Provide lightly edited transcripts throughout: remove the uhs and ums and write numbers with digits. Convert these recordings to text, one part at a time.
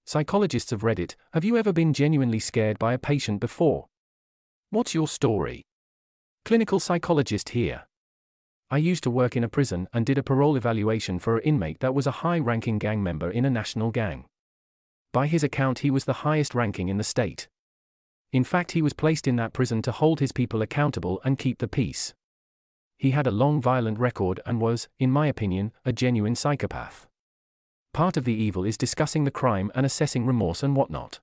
Psychologists of Reddit, have you ever been genuinely scared by a patient before? What's your story? Clinical psychologist here. I used to work in a prison and did a parole evaluation for an inmate that was a high-ranking gang member in a national gang. By his account, he was the highest ranking in the state. In fact, he was placed in that prison to hold his people accountable and keep the peace. He had a long violent record and was, in my opinion, a genuine psychopath. Part of the evil is discussing the crime and assessing remorse and whatnot.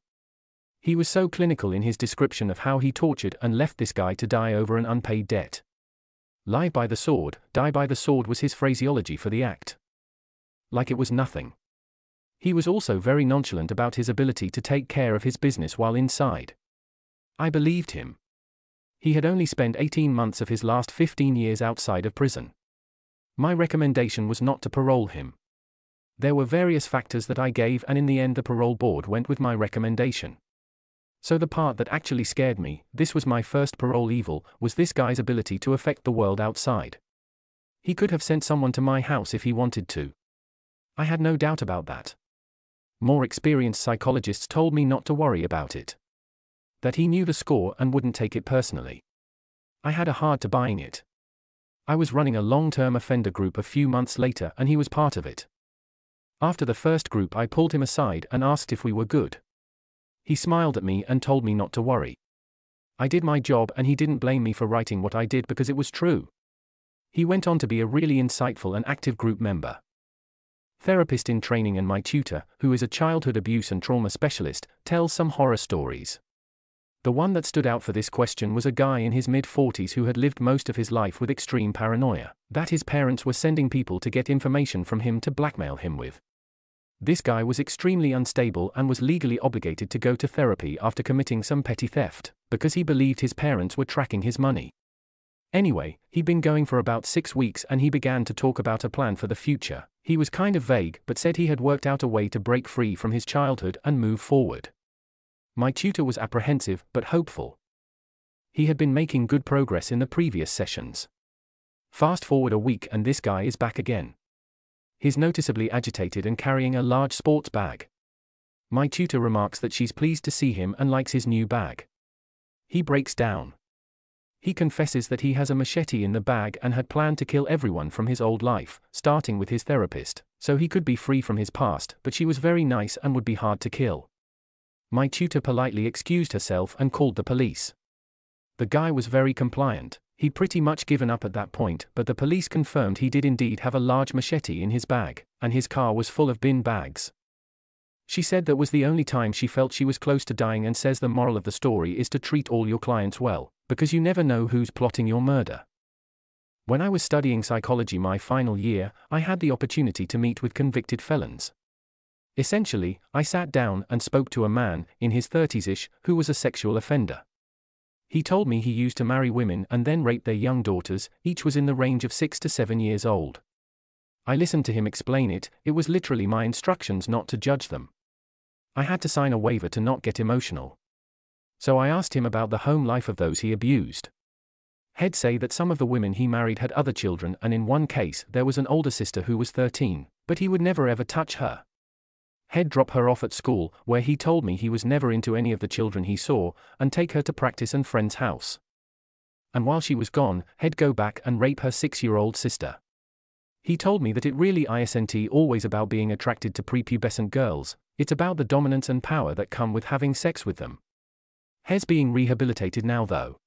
He was so clinical in his description of how he tortured and left this guy to die over an unpaid debt. Lie by the sword, die by the sword was his phraseology for the act. Like it was nothing. He was also very nonchalant about his ability to take care of his business while inside. I believed him. He had only spent 18 months of his last 15 years outside of prison. My recommendation was not to parole him. There were various factors that I gave, and in the end the parole board went with my recommendation. So the part that actually scared me, this was my first parole evil, was this guy's ability to affect the world outside. He could have sent someone to my house if he wanted to. I had no doubt about that. More experienced psychologists told me not to worry about it. That he knew the score and wouldn't take it personally. I had a hard time buying it. I was running a long-term offender group a few months later and he was part of it. After the first group, I pulled him aside and asked if we were good. He smiled at me and told me not to worry. I did my job and he didn't blame me for writing what I did because it was true. He went on to be a really insightful and active group member. Therapist in training, and my tutor, who is a childhood abuse and trauma specialist, tells some horror stories. The one that stood out for this question was a guy in his mid-40s who had lived most of his life with extreme paranoia, that his parents were sending people to get information from him to blackmail him with. This guy was extremely unstable and was legally obligated to go to therapy after committing some petty theft, because he believed his parents were tracking his money. Anyway, he'd been going for about 6 weeks and he began to talk about a plan for the future. He was kind of vague, but said he had worked out a way to break free from his childhood and move forward. My tutor was apprehensive, but hopeful. He had been making good progress in the previous sessions. Fast forward a week and this guy is back again. He's noticeably agitated and carrying a large sports bag. My tutor remarks that she's pleased to see him and likes his new bag. He breaks down. He confesses that he has a machete in the bag and had planned to kill everyone from his old life, starting with his therapist, so he could be free from his past, but she was very nice and would be hard to kill. My tutor politely excused herself and called the police. The guy was very compliant. He'd pretty much given up at that point, but the police confirmed he did indeed have a large machete in his bag, and his car was full of bin bags. She said that was the only time she felt she was close to dying, and says the moral of the story is to treat all your clients well, because you never know who's plotting your murder. When I was studying psychology my final year, I had the opportunity to meet with convicted felons. Essentially, I sat down and spoke to a man, in his 30s-ish, who was a sexual offender. He told me he used to marry women and then rape their young daughters, each was in the range of 6 to 7 years old. I listened to him explain it. It was literally my instructions not to judge them. I had to sign a waiver to not get emotional. So I asked him about the home life of those he abused. He'd say that some of the women he married had other children, and in one case there was an older sister who was 13, but he would never ever touch her. He'd drop her off at school, where he told me he was never into any of the children he saw, and take her to practice and friend's house. And while she was gone, he'd go back and rape her 6-year-old sister. He told me that it really isn't always about being attracted to prepubescent girls, it's about the dominance and power that come with having sex with them. He's being rehabilitated now though.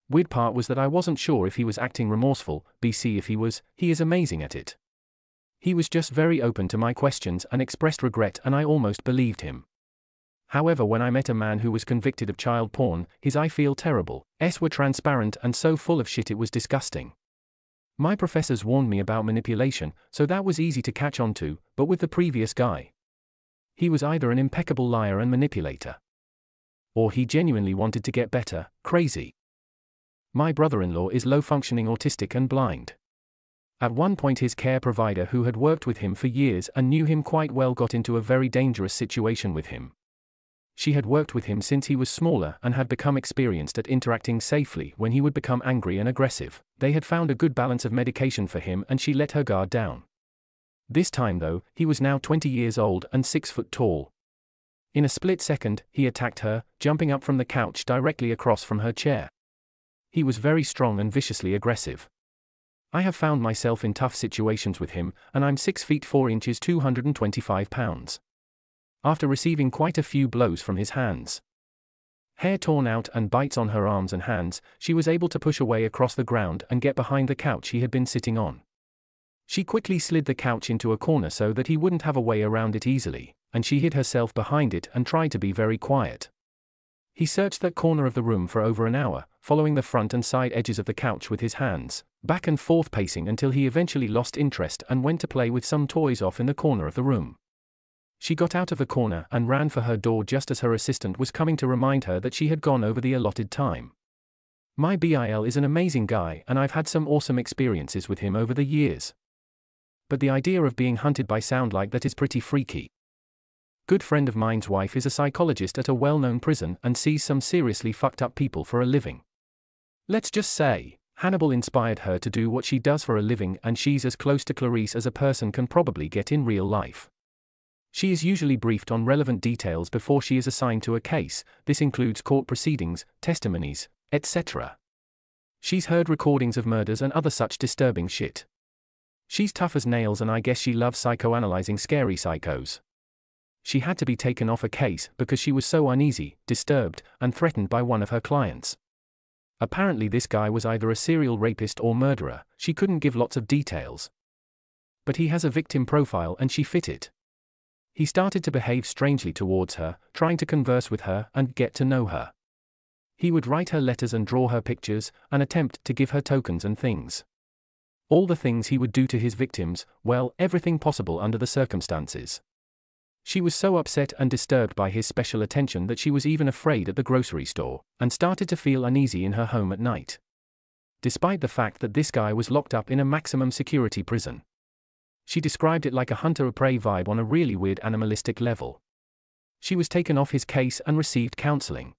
Weird part was that I wasn't sure if he was acting remorseful, BC if he was, he is amazing at it. He was just very open to my questions and expressed regret, and I almost believed him. However, when I met a man who was convicted of child porn, his I feel terrible, were transparent and so full of shit it was disgusting. My professors warned me about manipulation, so that was easy to catch on to, but with the previous guy, he was either an impeccable liar and manipulator, or he genuinely wanted to get better, crazy. My brother-in-law is low-functioning autistic and blind. At one point his care provider, who had worked with him for years and knew him quite well, got into a very dangerous situation with him. She had worked with him since he was smaller and had become experienced at interacting safely when he would become angry and aggressive. They had found a good balance of medication for him and she let her guard down. This time though, he was now 20 years old and 6 foot tall. In a split second, he attacked her, jumping up from the couch directly across from her chair. He was very strong and viciously aggressive. I have found myself in tough situations with him, and I'm 6 feet 4 inches 225 pounds. After receiving quite a few blows from his hands, hair torn out and bites on her arms and hands, she was able to push away across the ground and get behind the couch he had been sitting on. She quickly slid the couch into a corner so that he wouldn't have a way around it easily, and she hid herself behind it and tried to be very quiet. He searched that corner of the room for over an hour, following the front and side edges of the couch with his hands, back and forth pacing until he eventually lost interest and went to play with some toys off in the corner of the room. She got out of the corner and ran for her door just as her assistant was coming to remind her that she had gone over the allotted time. My BIL is an amazing guy and I've had some awesome experiences with him over the years. But the idea of being hunted by sound like that is pretty freaky. Good friend of mine's wife is a psychologist at a well-known prison and sees some seriously fucked up people for a living. Let's just say, Hannibal inspired her to do what she does for a living, and she's as close to Clarice as a person can probably get in real life. She is usually briefed on relevant details before she is assigned to a case. This includes court proceedings, testimonies, etc. She's heard recordings of murders and other such disturbing shit. She's tough as nails, and I guess she loves psychoanalyzing scary psychos. She had to be taken off a case because she was so uneasy, disturbed, and threatened by one of her clients. Apparently this guy was either a serial rapist or murderer. She couldn't give lots of details. But he has a victim profile and she fit it. He started to behave strangely towards her, trying to converse with her and get to know her. He would write her letters and draw her pictures, and attempt to give her tokens and things. All the things he would do to his victims, well, everything possible under the circumstances. She was so upset and disturbed by his special attention that she was even afraid at the grocery store, and started to feel uneasy in her home at night. Despite the fact that this guy was locked up in a maximum security prison. She described it like a hunter-prey vibe on a really weird animalistic level. She was taken off his case and received counseling.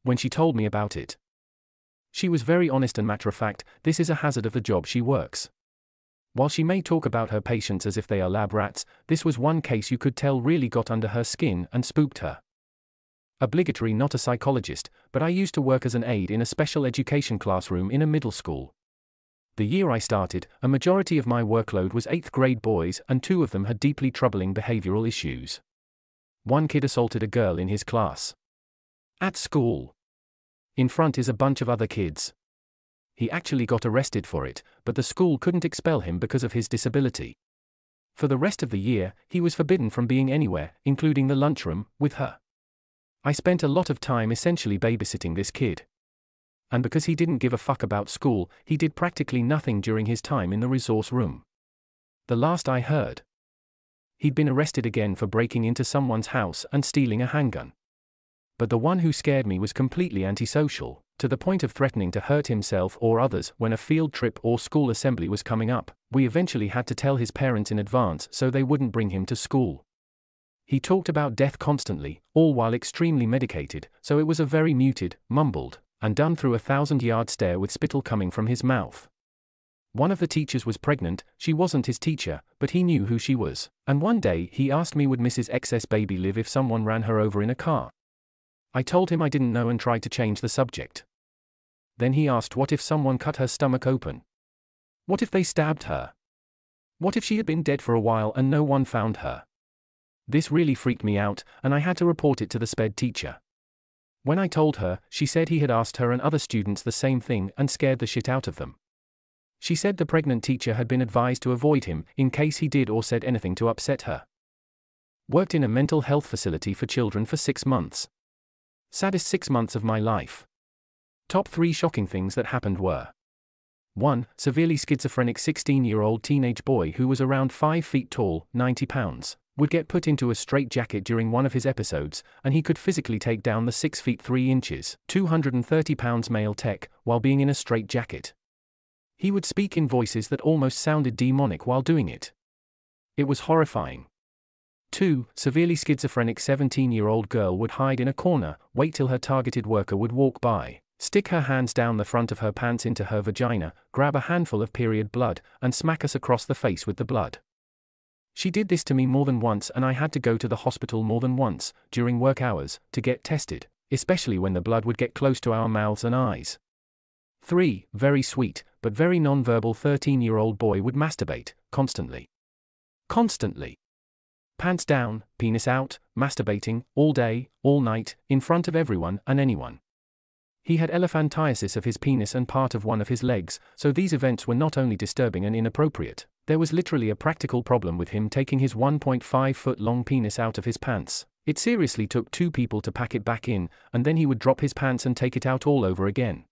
When she told me about it, she was very honest and matter-of-fact. This is a hazard of the job she works. While she may talk about her patients as if they are lab rats, this was one case you could tell really got under her skin and spooked her. Obligatory, not a psychologist, but I used to work as an aide in a special education classroom in a middle school. The year I started, a majority of my workload was 8th grade boys, and 2 of them had deeply troubling behavioral issues. One kid assaulted a girl in his class. At school. In front is a bunch of other kids. He actually got arrested for it, but the school couldn't expel him because of his disability. For the rest of the year, he was forbidden from being anywhere, including the lunchroom, with her. I spent a lot of time essentially babysitting this kid. And because he didn't give a fuck about school, he did practically nothing during his time in the resource room. The last I heard, he'd been arrested again for breaking into someone's house and stealing a handgun. But the one who scared me was completely antisocial, to the point of threatening to hurt himself or others when a field trip or school assembly was coming up. We eventually had to tell his parents in advance so they wouldn't bring him to school. He talked about death constantly, all while extremely medicated, so it was a very muted, mumbled, and done through a 1,000-yard stare with spittle coming from his mouth. One of the teachers was pregnant. She wasn't his teacher, but he knew who she was, and one day he asked me would Mrs. X's baby live if someone ran her over in a car. I told him I didn't know and tried to change the subject. Then he asked what if someone cut her stomach open? What if they stabbed her? What if she had been dead for a while and no one found her? This really freaked me out, and I had to report it to the SPED teacher. When I told her, she said he had asked her and other students the same thing and scared the shit out of them. She said the pregnant teacher had been advised to avoid him in case he did or said anything to upset her. Worked in a mental health facility for children for 6 months. Saddest 6 months of my life. Top 3 shocking things that happened were: 1. Severely schizophrenic 16-year-old teenage boy who was around 5 feet tall, 90 pounds, would get put into a straitjacket during one of his episodes, and he could physically take down the 6 feet 3 inches, 230 pounds male tech, while being in a straitjacket. He would speak in voices that almost sounded demonic while doing it. It was horrifying. 2. Severely schizophrenic 17-year-old girl would hide in a corner, wait till her targeted worker would walk by, stick her hands down the front of her pants into her vagina, grab a handful of period blood, and smack us across the face with the blood. She did this to me more than once, and I had to go to the hospital more than once, during work hours, to get tested, especially when the blood would get close to our mouths and eyes. 3. Very sweet, but very non-verbal 13-year-old boy would masturbate, constantly. Constantly. Pants down, penis out, masturbating, all day, all night, in front of everyone and anyone. He had elephantiasis of his penis and part of one of his legs, so these events were not only disturbing and inappropriate, there was literally a practical problem with him taking his 1.5-foot long penis out of his pants. It seriously took 2 people to pack it back in, and then he would drop his pants and take it out all over again.